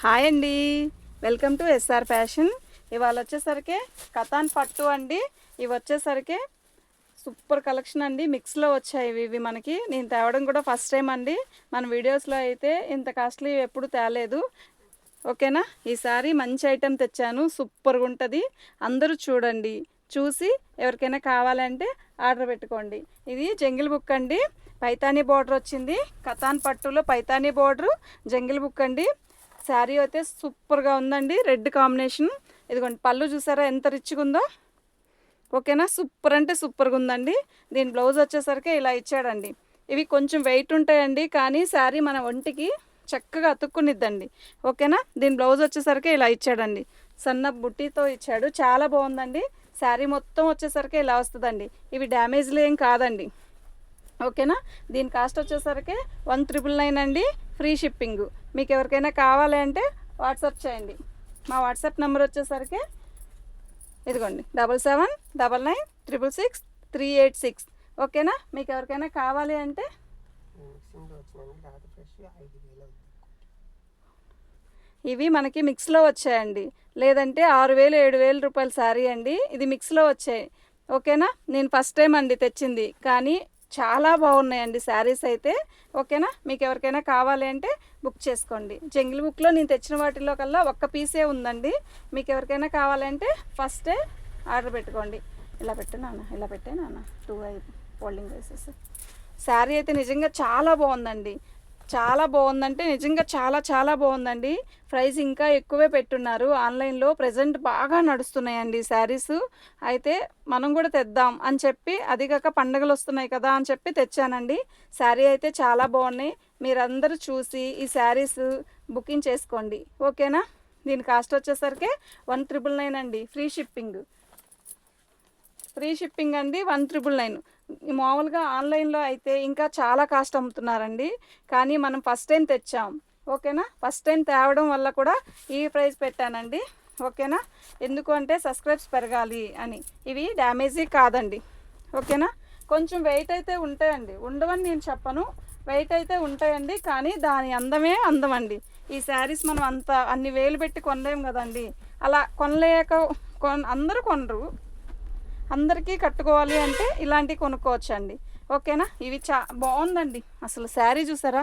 Hi అండి, welcome to SR fashion. ఇవాళ వచ్చేసరికి కతాన్ పట్టు అండి. ఇవి వచ్చేసరికి సూపర్ కలెక్షన్ అండి. మిక్స్లో వచ్చాయి ఇవి మనకి. నేను తేవడం కూడా ఫస్ట్ టైం అండి. మన వీడియోస్లో అయితే ఇంత కాస్ట్లీ ఎప్పుడు తేలేదు. ఓకేనా, ఈసారి మంచి ఐటెం తెచ్చాను, సూపర్గా ఉంటుంది. అందరూ చూడండి, చూసి ఎవరికైనా కావాలంటే ఆర్డర్ పెట్టుకోండి. ఇది జంగిల్ బుక్ అండి, పైతానీ బార్డర్ వచ్చింది. కతాన్ పట్టులో పైతానీ బార్డరు, జంగిల్ బుక్ అండి. శారీ అయితే సూపర్గా ఉందండి, రెడ్ కాంబినేషన్. ఇదిగోండి పళ్ళు చూసారా ఎంత రిచ్గా ఉందో. ఓకేనా, సూపర్ అంటే సూపర్గా ఉందండి. దీని బ్లౌజ్ వచ్చేసరికి ఇలా ఇచ్చాడండి. ఇవి కొంచెం వెయిట్ ఉంటాయండి, కానీ శారీ మన ఒంటికి చక్కగా అతుక్కునిద్దండి. ఓకేనా, దీని బ్లౌజ్ వచ్చేసరికి ఇలా ఇచ్చాడండి, సన్న బుట్టితో ఇచ్చాడు. చాలా బాగుందండి. శారీ మొత్తం వచ్చేసరికి ఇలా వస్తుందండి. ఇవి డ్యామేజ్లు ఏం కాదండి. ఓకేనా, దీని కాస్ట్ వచ్చేసరికి 1999 అండి, ఫ్రీ షిప్పింగ్. మీకు ఎవరికైనా కావాలి అంటే వాట్సాప్ చేయండి. మా వాట్సాప్ నెంబర్ వచ్చేసరికి ఇదిగోండి 7799966386. ఓకేనా, మీకు ఎవరికైనా కావాలి అంటే ఇవి మనకి మిక్స్లో వచ్చాయండి. లేదంటే 6000 7000 రూపాయల శారీ అండి. ఇది మిక్స్లో వచ్చాయి. ఓకేనా, నేను ఫస్ట్ టైం అండి తెచ్చింది, కానీ చాలా బాగున్నాయండి శారీస్ అయితే. ఓకేనా, మీకు ఎవరికైనా కావాలి అంటే బుక్ చేసుకోండి. జంగిల్ బుక్లో నేను తెచ్చిన వాటిలో కల్లా ఒక్క పీసే ఉందండి. మీకు ఎవరికైనా కావాలంటే ఫస్టే ఆర్డర్ పెట్టుకోండి. ఇలా పెట్టే నాన్న, ఇలా పెట్టే నాన్న, 2 ఫోల్డింగ్ వేసేసి. శారీ అయితే నిజంగా చాలా బాగుందండి. చాలా బాగుందంటే నిజంగా చాలా చాలా బాగుందండి. ప్రైస్ ఇంకా ఎక్కువే పెట్టున్నారు. ఆన్లైన్లో ప్రజెంట్ బాగా నడుస్తున్నాయండి శారీస్. అయితే మనం కూడా తెద్దాం అని చెప్పి, అది కాక పండుగలు వస్తున్నాయి కదా అని చెప్పి తెచ్చానండి. శారీ అయితే చాలా బాగున్నాయి. మీరందరూ చూసి ఈ శారీస్ బుకింగ్ చేసుకోండి. ఓకేనా, దీని కాస్ట్ వచ్చేసరికి 1999 అండి, ఫ్రీ షిప్పింగ్. ఫ్రీ షిప్పింగ్ అండి, 1999. మామూలుగా ఆన్లైన్లో అయితే ఇంకా చాలా కాస్ట్ అమ్ముతున్నారండి, కానీ మనం ఫస్ట్ టైం తెచ్చాం. ఓకేనా, ఫస్ట్ టైం తేవడం వల్ల కూడా ఈ ప్రైస్ పెట్టానండి. ఓకేనా, ఎందుకు అంటే సబ్స్క్రైబ్స్ పెరగాలి అని. ఇవి డ్యామేజీ కాదండి. ఓకేనా, కొంచెం వెయిట్ అయితే ఉంటాయండి, ఉండవని నేను చెప్పను, వెయిట్ అయితే ఉంటాయండి, కానీ దాని అందమే అందం అండి. ఈ శారీస్ మనం అన్ని వేలు పెట్టి కొనలేం కదండి. అలా కొనలేక అందరూ కొనరు. అందరికీ కట్టుకోవాలి అంటే ఇలాంటివి కొనుక్కోవచ్చండి. ఓకేనా, ఇవి బాగుందండి. అసలు శారీ చూసారా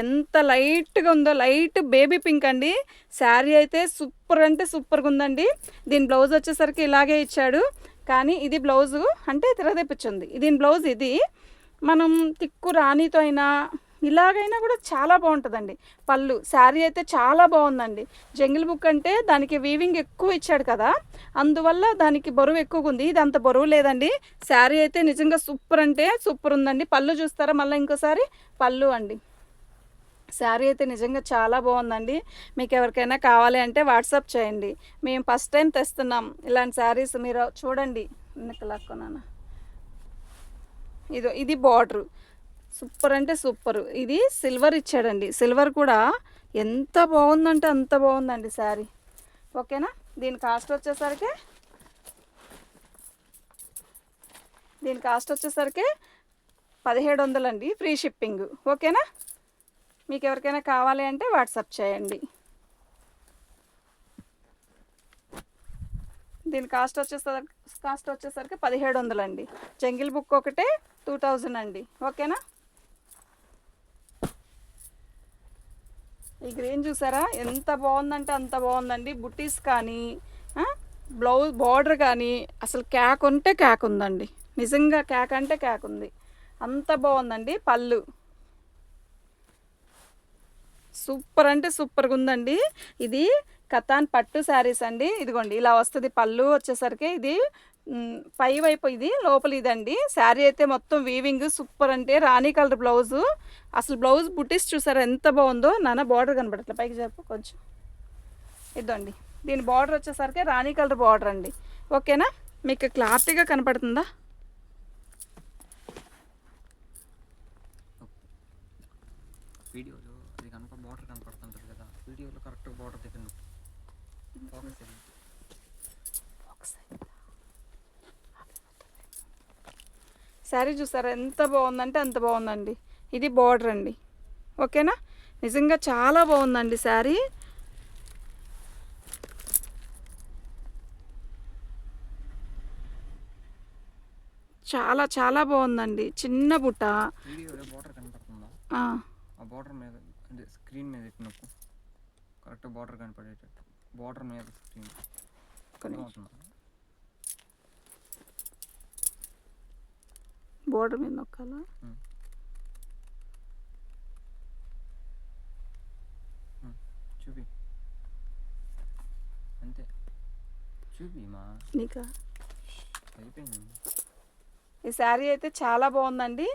ఎంత లైట్గా ఉందో, లైట్ బేబీ పింక్ అండి. శారీ అయితే సూపర్ అంటే సూపర్గా ఉందండి. దీని బ్లౌజ్ వచ్చేసరికి ఇలాగే ఇచ్చాడు, కానీ ఇది బ్లౌజు అంటే తెరదెప్పించింది. దీని బ్లౌజ్ ఇది మనం తిక్కు రాణితో అయినా ఇలాగైనా కూడా చాలా బాగుంటుందండి. పళ్ళు శారీ అయితే చాలా బాగుందండి. జంగిల్ బుక్ అంటే దానికి వీవింగ్ ఎక్కువ ఇచ్చాడు కదా, అందువల్ల దానికి బరువు ఎక్కువగా ఉంది. ఇది అంత బరువు లేదండి. శారీ అయితే నిజంగా సూపర్ అంటే సూపర్ ఉందండి. పళ్ళు చూస్తారా మళ్ళీ ఇంకోసారి, పళ్ళు అండి. శారీ అయితే నిజంగా చాలా బాగుందండి. మీకు ఎవరికైనా కావాలి అంటే వాట్సాప్ చేయండి. మేము ఫస్ట్ టైం తెస్తున్నాం ఇలాంటి శారీస్. మీరు చూడండి, లాక్కున్నాను. ఇది బార్డరు సూపర్ అంటే సూపర్. ఇది సిల్వర్ ఇచ్చాడండి. సిల్వర్ కూడా ఎంత బాగుందంటే అంత బాగుందండి శారీ. ఓకేనా, దీని కాస్ట్ వచ్చేసరికి 1700 అండి, ఫ్రీ షిప్పింగ్. ఓకేనా, మీకు ఎవరికైనా కావాలి అంటే వాట్సాప్ చేయండి. దీని కాస్ట్ వచ్చేసరికి 1700 అండి. జంగిల్ బుక్ ఒకటే 2000 అండి. ఓకేనా, ఈ గ్రీన్ చూసారా ఎంత బాగుందంటే అంత బాగుందండి. బుట్టీస్ కానీ బ్లౌజ్ బార్డర్ కానీ అసలు క్యాక్ ఉంటే క్యాక్ ఉందండి. నిజంగా క్యాక్ అంటే క్యాక్ ఉంది, అంత బాగుందండి. పళ్ళు సూపర్ అంటే సూపర్గా ఉందండి. ఇది కతాన్ పట్టు శారీస్ అండి. ఇదిగోండి ఇలా వస్తుంది పళ్ళు వచ్చేసరికి. ఇది పై వైపు ఇది, లోపల ఇదండి. శారీ అయితే మొత్తం వీవింగ్ సూపర్ అంటే రాణి కలర్ బ్లౌజు. అసలు బ్లౌజ్ బుట్టీస్ చూసారా ఎంత బాగుందో. నాన్న బార్డర్ కనబడట్లే, పైకి చెప్పు కొంచెం. ఇదండి దీని బార్డర్ వచ్చేసరికి రాణి కలర్ బార్డర్ అండి. ఓకేనా, మీకు క్లారిటీగా కనపడుతుందా? వీడియోలో అది కనుక బార్డర్ కనపడుతుంటుంది కదా, వీడియోలో కరెక్ట్గా బార్డర్ దగ్గర శారీ చూసారా ఎంత బాగుందంటే అంత బాగుందండి. ఇది బార్డర్ అండి. ఓకేనా, నిజంగా చాలా బాగుందండి శారీ. చాలా చాలా బాగుందండి. చిన్న బుట్ట. వీడియోలో బార్డర్ కనపడుతుందా? ఆ, ఆ బార్డర్ మీద అంటే స్క్రీన్ మీద ఎట్టినప్పుడు కరెక్ట్ బార్డర్ కనపడేటట్టు బార్డర్ మీద స్క్రీన్ ఒక్క నిమిషం. అవుతుందా? బోర్డర్ మీద నొక్కాలా? చూపి అంతే చూపి మా నీకా? అయిపోయింది. ఈ శారీ అయితే చాలా బాగుందండి.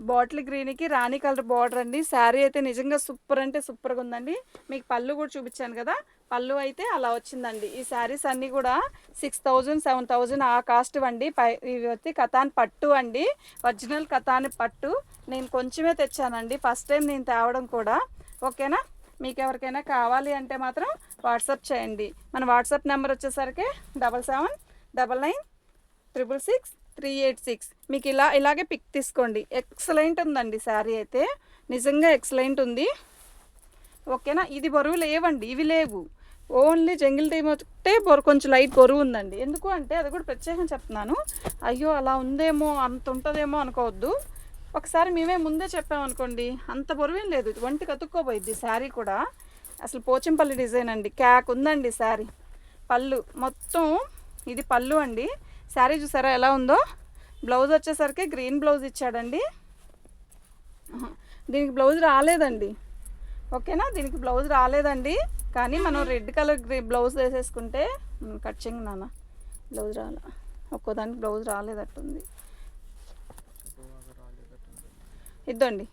బాటిల్ గ్రీన్కి రాణి కలర్ బార్డర్ అండి. శారీ అయితే నిజంగా సూపర్ అంటే సూపర్గా ఉందండి. మీకు పళ్ళు కూడా చూపించాను కదా, పళ్ళు అయితే అలా వచ్చిందండి. ఈ శారీస్ అన్నీ కూడా 6000 7000 ఆ కాస్ట్ అండి. ఇవి వచ్చి కతాన్ పట్టు అండి, ఒరిజినల్ కతాన్ పట్టు. నేను కొంచెమే తెచ్చానండి, ఫస్ట్ టైం నేను తేవడం కూడా. ఓకేనా, మీకు ఎవరికైనా కావాలి అంటే మాత్రం వాట్సాప్ చేయండి. మన వాట్సాప్ నెంబర్ వచ్చేసరికి 7799666386. మీకు ఇలాగే పిక్ తీసుకోండి. ఎక్సలెంట్ ఉందండి శారీ అయితే, నిజంగా ఎక్సలెంట్ ఉంది. ఓకేనా, ఇది బరువు లేవండి, ఇవి లేవు. ఓన్లీ జంగిల్ టీమ్ ఒకటే కొంచెం లైట్ బరువు ఉందండి. ఎందుకు అంటే అది కూడా ప్రత్యేకంగా చెప్తున్నాను. అయ్యో అలా ఉందేమో, అంత ఉంటుందేమో అనుకోవద్దు. ఒకసారి మేమే ముందే చెప్పామనుకోండి, అంత బరువేం లేదు. ఒంటికి అతుక్కోపోయిద్ది శారీ కూడా. అసలు పోచంపల్లి డిజైన్ అండి, క్యాక్ ఉందండి శారీ. పళ్ళు మొత్తం ఇది పళ్ళు అండి. శారీ చూసారా ఎలా ఉందో. బ్లౌజ్ వచ్చేసరికి గ్రీన్ బ్లౌజ్ ఇచ్చాడండి. దీనికి బ్లౌజ్ రాలేదండి. ఓకేనా, దీనికి బ్లౌజ్ రాలేదండి. కానీ మనం రెడ్ కలర్ బ్లౌజ్ వేసేసుకుంటే కట్చింగ్ నాన్న బ్లౌజ్ రాల, ఒక్కోదానికి బ్లౌజ్ రాలేదట్టుంది. ఇద్దండి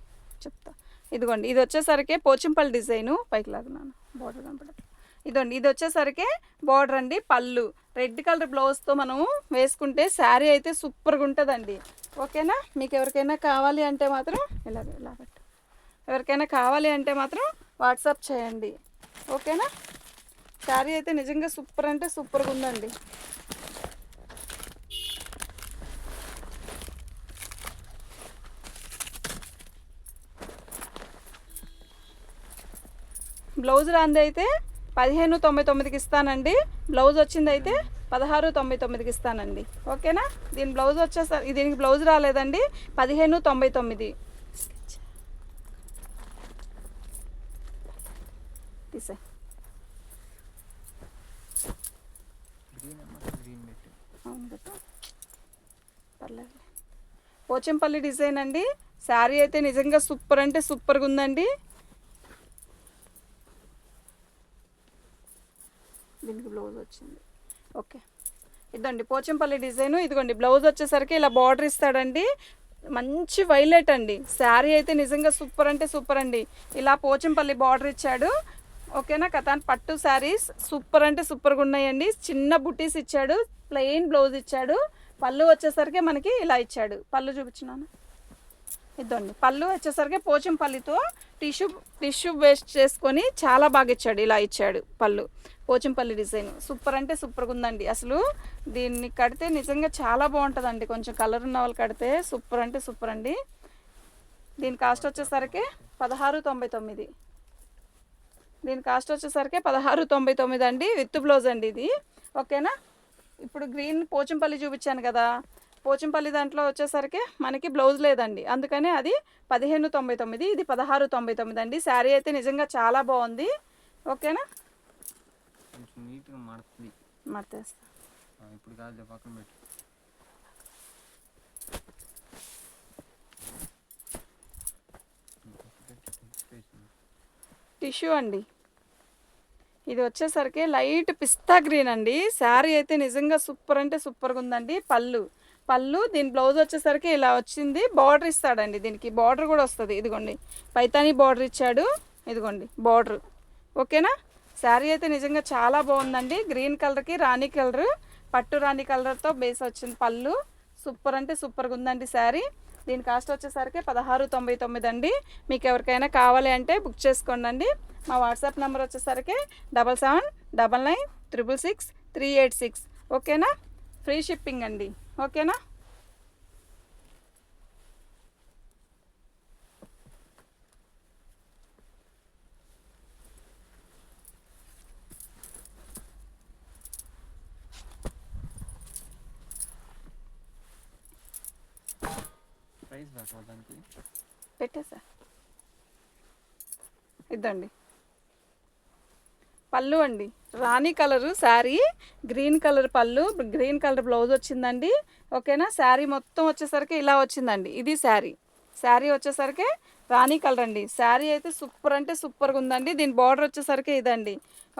చెప్తా. ఇదిగోండి, ఇది వచ్చేసరికి పోచంపల్లి డిజైను. పైకి లాగున్నాను, బార్డర్ కనపడట్లేదు. ఇదండి, ఇది వచ్చేసరికి బార్డర్ అండి. పళ్ళు రెడ్ కలర్ బ్లౌజ్తో మనం వేసుకుంటే శారీ అయితే సూపర్గా ఉంటుందండి. ఓకేనా, మీకు ఎవరికైనా కావాలి అంటే మాత్రం ఇలా పెట్టు. ఎవరికైనా కావాలి అంటే మాత్రం వాట్సాప్ చేయండి. ఓకేనా, శారీ అయితే నిజంగా సూపర్ అంటే సూపర్గా ఉందండి. బ్లౌజ్ రాంది అయితే 1599కి ఇస్తానండి. బ్లౌజ్ వచ్చింది అయితే 1699కి ఇస్తానండి. ఓకేనా, దీని బ్లౌజ్ వచ్చేసరికి దీనికి బ్లౌజ్ రాలేదండి. 1599 తీసే. అవును కదా, పర్లేదు. పోచంపల్లి డిజైన్ అండి. శారీ అయితే నిజంగా సూపర్ అంటే సూపర్గా ఉందండి. దీనికి బ్లౌజ్ వచ్చింది. ఓకే, ఇదండి పోచంపల్లి డిజైను. ఇదిగోండి బ్లౌజ్ వచ్చేసరికి ఇలా బార్డర్ ఇస్తాడండి. మంచి వైలెట్ అండి. శారీ అయితే నిజంగా సూపర్ అంటే సూపర్ అండి. ఇలా పోచంపల్లి బార్డర్ ఇచ్చాడు. ఓకేనా, కతాన్ పట్టు శారీస్ సూపర్ అంటే సూపర్గా ఉన్నాయండి. చిన్న బుటీస్ ఇచ్చాడు, ప్లెయిన్ బ్లౌజ్ ఇచ్చాడు. పళ్ళు వచ్చేసరికి మనకి ఇలా ఇచ్చాడు. పళ్ళు చూపించినాను. ఇదండి పళ్ళు వచ్చేసరికి పోచంపల్లితో టిష్యూ వేస్ట్ చేసుకొని చాలా బాగా ఇచ్చాడు. ఇలా ఇచ్చాడు పళ్ళు. పోచంపల్లి డిజైన్ సూపర్ అంటే సూపర్గా ఉందండి. అసలు దీన్ని కడితే నిజంగా చాలా బాగుంటుందండి. కొంచెం కలర్ ఉన్న వాళ్ళు కడితే సూపర్ అంటే సూపర్ అండి. దీని కాస్ట్ వచ్చేసరికి 1699. దీని కాస్ట్ వచ్చేసరికి 1699 అండి, విత్ బ్లౌజ్ అండి ఇది. ఓకేనా, ఇప్పుడు గ్రీన్ పోచంపల్లి చూపించాను కదా, పోచంపల్లి దాంట్లో వచ్చేసరికి మనకి బ్లౌజ్ లేదండి, అందుకని అది 1599. ఇది 1699 అండి. శారీ అయితే నిజంగా చాలా బాగుంది. ఓకేనా, కొంచెం నీట్గా మడుతుంది. మడతేస్తా ఇప్పుడు కాదు, పక్కన పెట్టు. టిష్యూ అండి. ఇది వచ్చేసరికి లైట్ పిస్తా గ్రీన్ అండి. శారీ అయితే నిజంగా సూపర్ అంటే సూపర్గా ఉందండి. పళ్ళు దీని బ్లౌజ్ వచ్చేసరికి ఇలా వచ్చింది. బార్డర్ ఇస్తాడండి, దీనికి బార్డర్ కూడా వస్తుంది. ఇదిగోండి పైతానీ బార్డర్ ఇచ్చాడు. ఇదిగోండి బార్డర్. ఓకేనా, శారీ అయితే నిజంగా చాలా బాగుందండి. గ్రీన్ కలర్కి రాణి కలర్, పట్టు రాణి కలర్తో బేస్ వచ్చింది. పళ్ళు సూపర్ అంటే సూపర్గా ఉందండి శారీ. దీని కాస్ట్ వచ్చేసరికి 1699 అండి. మీకు ఎవరికైనా కావాలి అంటే బుక్ చేసుకోండి. మా వాట్సాప్ నెంబర్ వచ్చేసరికి 7799666386. ఓకేనా, ఫ్రీ షిప్పింగ్ అండి. ఓకేనా. ప్రైస్ బ్యాక్ దానికి పెట్టేసా ఇద్దండి. పళ్ళు అండి, రాణి కలరు శారీ, గ్రీన్ కలర్ పళ్ళు, గ్రీన్ కలర్ బ్లౌజ్ వచ్చిందండి. ఓకేనా, శారీ మొత్తం వచ్చేసరికి ఇలా వచ్చిందండి. ఇది శారీ. శారీ వచ్చేసరికి రాణి కలర్ అండి. శారీ అయితే సూపర్ అంటే సూపర్గా ఉందండి. దీని బార్డర్ వచ్చేసరికి ఇదండి.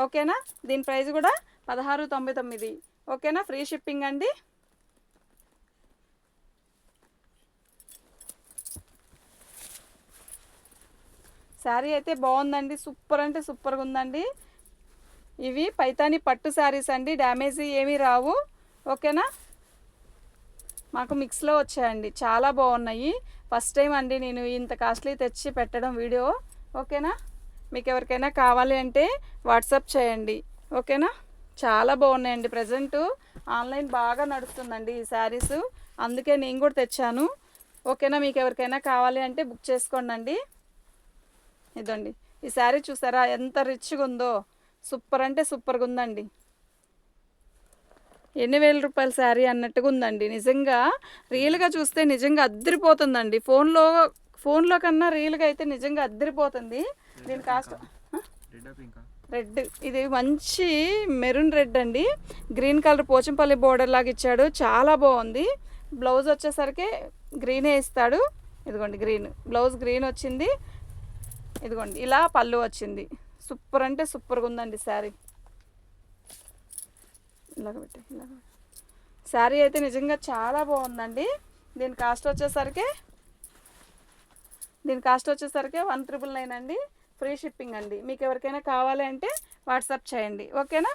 ఓకేనా, దీని ప్రైస్ కూడా 1699. ఓకేనా, ఫ్రీ షిప్పింగ్ అండి. శారీ అయితే బాగుందండి, సూపర్ అంటే సూపర్గా ఉందండి. ఇవి పైతాని పట్టు శారీస్ అండి, డ్యామేజ్ ఏమీ రావు. ఓకేనా, మాకు మిక్స్లో వచ్చాయండి, చాలా బాగున్నాయి. ఫస్ట్ టైం అండి నేను ఇంత కాస్ట్లీ తెచ్చి పెట్టడం వీడియో. ఓకేనా, మీకు ఎవరికైనా కావాలి అంటే వాట్సాప్ చేయండి. ఓకేనా, చాలా బాగున్నాయండి. ప్రజెంట్ ఆన్లైన్ బాగా నడుస్తుందండి ఈ శారీస్, అందుకే నేను కూడా తెచ్చాను. ఓకేనా, మీకు ఎవరికైనా కావాలి అంటే బుక్ చేసుకోండి. ఇదండి ఈ శారీ చూసారా ఎంత రిచ్గా ఉందో, సూపర్ అంటే సూపర్గా ఉందండి. ఎన్ని వేల రూపాయల శారీ అన్నట్టుగా ఉందండి. నిజంగా రియల్గా చూస్తే నిజంగా అద్దరిపోతుందండి. ఫోన్లో కన్నా రియల్గా అయితే నిజంగా అద్దరిపోతుంది. దీని కాస్ట్ రెడ్, ఇది మంచి మెరూన్ రెడ్ అండి. గ్రీన్ కలర్ పోచంపల్లి బోర్డర్ లాగా ఇచ్చాడు, చాలా బాగుంది. బ్లౌజ్ వచ్చేసరికి గ్రీనే ఇస్తాడు. ఇదిగోండి గ్రీన్ బ్లౌజ్, గ్రీన్ వచ్చింది. ఇదిగోండి ఇలా పళ్ళు వచ్చింది. సూపర్ అంటే సూపర్గా ఉందండి శారీ. ఇలాగ పెట్టి ఇలాగ శారీ అయితే నిజంగా చాలా బాగుందండి. దీని కాస్ట్ వచ్చేసరికి 1999 అండి. ఫ్రీ షిప్పింగ్ అండి. మీకు ఎవరికైనా కావాలి అంటే వాట్సాప్ చేయండి. ఓకేనా,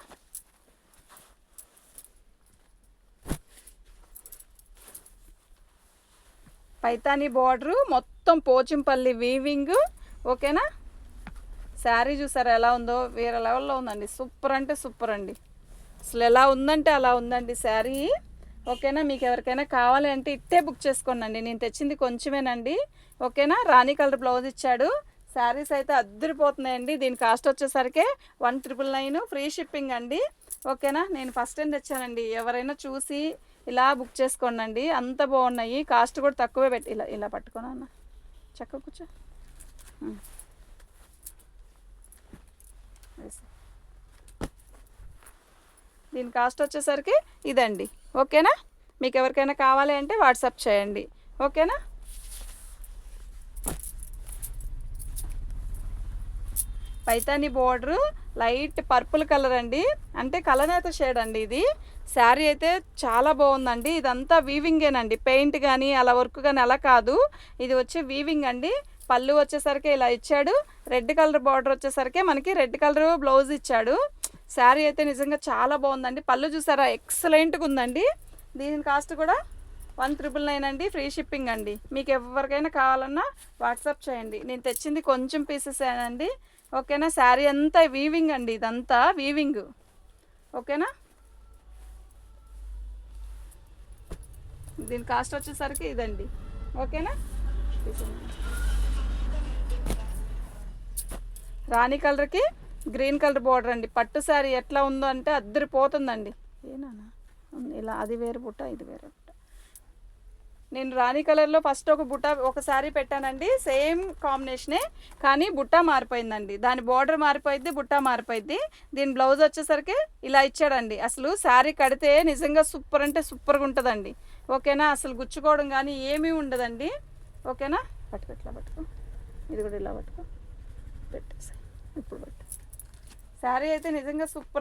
పైతాని బార్డరు మొత్తం పోచంపల్లి వీవింగ్. ఓకేనా, శారీ చూసారా ఎలా ఉందో, వేరే లెవెల్లో ఉందండి. సూపర్ అంటే సూపర్ అండి, అసలు ఎలా ఉందంటే అలా ఉందండి శారీ. ఓకేనా, మీకు ఎవరికైనా కావాలి అంటే ఇట్టే బుక్ చేసుకోండి. నేను తెచ్చింది కొంచెమేనండి. ఓకేనా, రాణి కలర్ బ్లౌజ్ ఇచ్చాడు. శారీస్ అయితే అద్దరిపోతున్నాయండి. దీని కాస్ట్ వచ్చేసరికి 1999, ఫ్రీ షిప్పింగ్ అండి. ఓకేనా, నేను ఫస్ట్ టైం తెచ్చానండి. ఎవరైనా చూసి ఇలా బుక్ చేసుకోండి, అంత బాగున్నాయి. కాస్ట్ కూడా తక్కువే పెట్టి ఇలా ఇలా పట్టుకోనా అన్న, చక్కగా కూర్చో. దీని కాస్ట్ వచ్చేసరికి ఇదండి. ఓకేనా, మీకు ఎవరికైనా కావాలి అంటే వాట్సాప్ చేయండి. ఓకేనా, Paithani border light purple colour అండి, అంటే కలనేత షేడ్ అండి. ఇది శారీ అయితే చాలా బాగుందండి. ఇదంతా వీవింగేనండి, పెయింట్ కానీ అలా వర్క్ కానీ అలా కాదు. ఇది వచ్చి వీవింగ్ అండి. పళ్ళు వచ్చేసరికి ఇలా ఇచ్చాడు. రెడ్ కలర్ బార్డర్ వచ్చేసరికి మనకి రెడ్ కలర్ బ్లౌజ్ ఇచ్చాడు. శారీ అయితే నిజంగా చాలా బాగుందండి. పళ్ళు చూసారా ఎక్సలెంట్గా ఉందండి. దీని కాస్ట్ కూడా 1999 అండి, ఫ్రీ షిప్పింగ్ అండి. మీకు ఎవరికైనా కావాలన్నా వాట్సాప్ చేయండి. నేను తెచ్చింది కొంచెం పీసెస్ అండి. ఓకేనా, శారీ అంతా వీవింగ్ అండి, ఇదంతా వీవింగ్. ఓకేనా, దీని కాస్ట్ వచ్చేసరికి ఇదండి. ఓకేనా, రాణి కలర్కి గ్రీన్ కలర్ బార్డర్ అండి. పట్టు శారీ ఎట్లా ఉందో అంటే అద్దరిపోతుందండి. ఏనా ఇలా, అది వేరే బుట్ట, ఇది వేరే బుట్ట. నేను రాణి కలర్లో ఫస్ట్ ఒక శారీ పెట్టానండి, సేమ్ కాంబినేషనే, కానీ బుట్ట మారిపోయిందండి. దాని బార్డర్ మారిపోయింది, బుట్ట మారిపోయింది. దీని బ్లౌజ్ వచ్చేసరికి ఇలా ఇచ్చాడండి. అసలు శారీ కడితే నిజంగా సూపర్ అంటే సూపర్గా ఉంటుందండి. ఓకేనా, అసలు గుచ్చుకోవడం కానీ ఏమీ ఉండదండి. ఓకేనా, పట్టుకో, ఇట్లా పట్టుకో, ఇది కూడా ఇలా పట్టుకో, పెట్టేసి ఇప్పుడు పెట్టు. శారీ అయితే నిజంగా సూపర్.